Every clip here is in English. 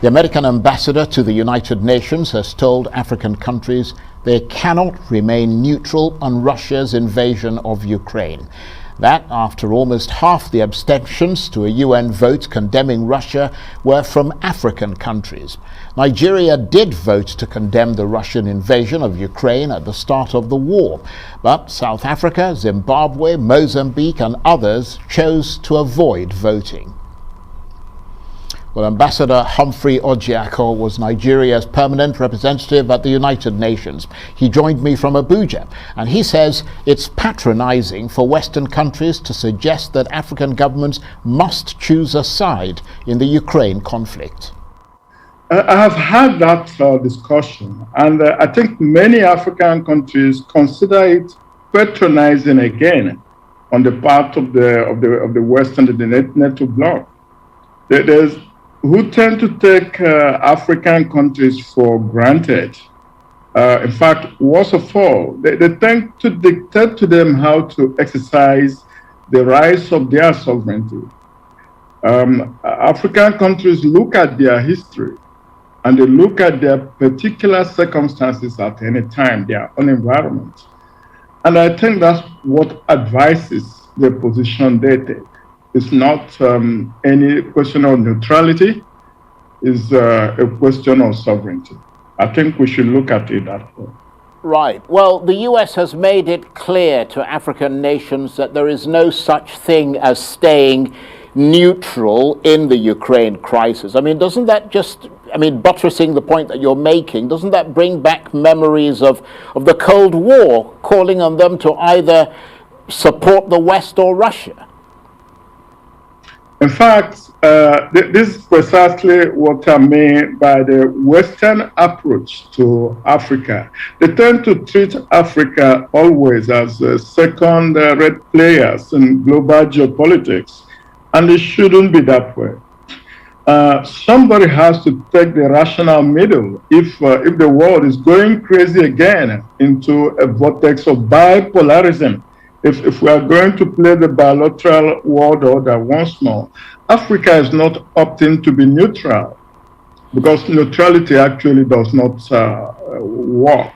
The American ambassador to the United Nations has told African countries they cannot remain neutral on Russia's invasion of Ukraine. That after almost half the abstentions to a UN vote condemning Russia were from African countries. Nigeria did vote to condemn the Russian invasion of Ukraine at the start of the war, but South Africa, Zimbabwe, Mozambique and others chose to avoid voting. Well, Ambassador Humphrey Orjiakor was Nigeria's permanent representative at the United Nations. He joined me from Abuja, and he says it's patronizing for Western countries to suggest that African governments must choose a side in the Ukraine conflict. I have had that discussion, and I think many African countries consider it patronizing again on the part of the West and the NATO bloc. There's who tend to take African countries for granted. In fact, worst of all, they tend to dictate to them how to exercise the rights of their sovereignty. African countries look at their history and they look at their particular circumstances at any time, their own environment. And I think that's what advises the position they take. It's not any question of neutrality, it's a question of sovereignty. I think we should look at it that way. Right. Well, the US has made it clear to African nations that there is no such thing as staying neutral in the Ukraine crisis. I mean, doesn't that just, buttressing the point that you're making, doesn't that bring back memories of the Cold War, calling on them to either support the West or Russia? In fact, this is precisely what I mean by the Western approach to Africa. They tend to treat Africa always as second-rate players in global geopolitics, and it shouldn't be that way. Somebody has to take the rational middle if the world is going crazy again into a vortex of bipolarism. If we are going to play the bilateral world order once more, Africa is not opting to be neutral because neutrality actually does not work.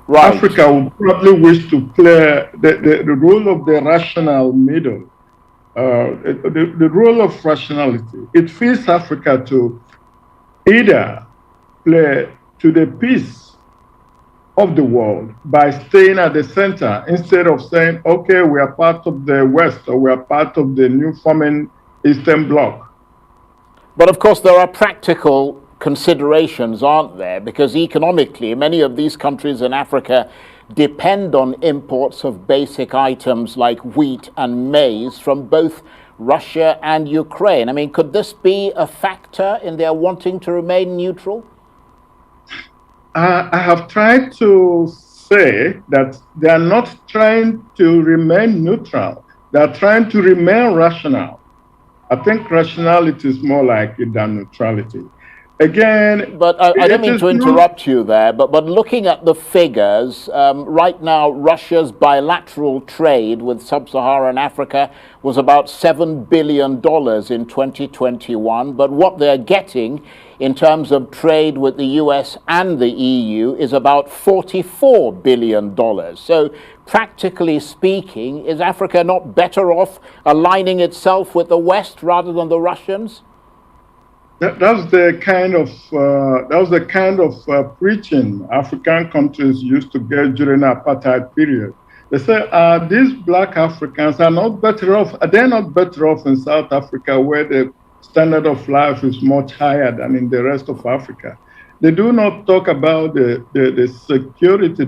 Right. Africa would probably wish to play the role of the rational middle, the role of rationality. It feeds Africa to either play to the peace of the world by staying at the center instead of saying, okay, we are part of the West or we are part of the new forming Eastern Bloc. But of course, there are practical considerations, aren't there? Because economically, many of these countries in Africa depend on imports of basic items like wheat and maize from both Russia and Ukraine. I mean, could this be a factor in their wanting to remain neutral? I have tried to say that they are not trying to remain neutral. They are trying to remain rational. I think rationality is more likely than neutrality. Again, but I don't mean to interrupt you there, but looking at the figures, right now Russia's bilateral trade with sub-Saharan Africa was about $7 billion in 2021, but what they're getting in terms of trade with the US and the EU is about $44 billion. So practically speaking, is Africa not better off aligning itself with the West rather than the Russians? That's the kind of preaching African countries used to get during the apartheid period. They say these black Africans are not better off. They're not better off in South Africa, where the standard of life is much higher than in the rest of Africa. They do not talk about the security,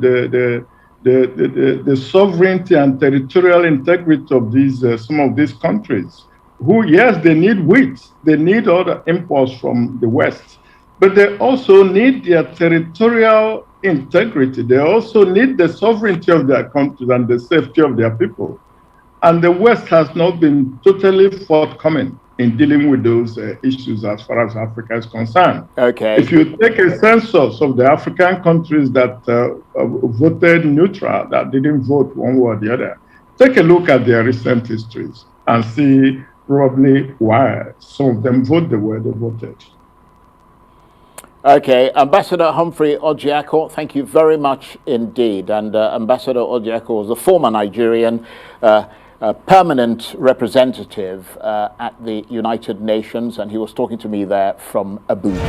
the sovereignty and territorial integrity of these some of these countries. Who, yes, they need wheat, they need other imports from the West, but they also need their territorial integrity. They also need the sovereignty of their countries and the safety of their people. And the West has not been totally forthcoming in dealing with those issues as far as Africa is concerned. Okay. If you take a census of the African countries that voted neutral, that didn't vote one way or the other, take a look at their recent histories and see probably why some of them vote the way they voted. Okay, Ambassador Humphrey Orjiakor, thank you very much indeed. And Ambassador Orjiakor was a former Nigerian permanent representative at the United Nations, and he was talking to me there from Abuja.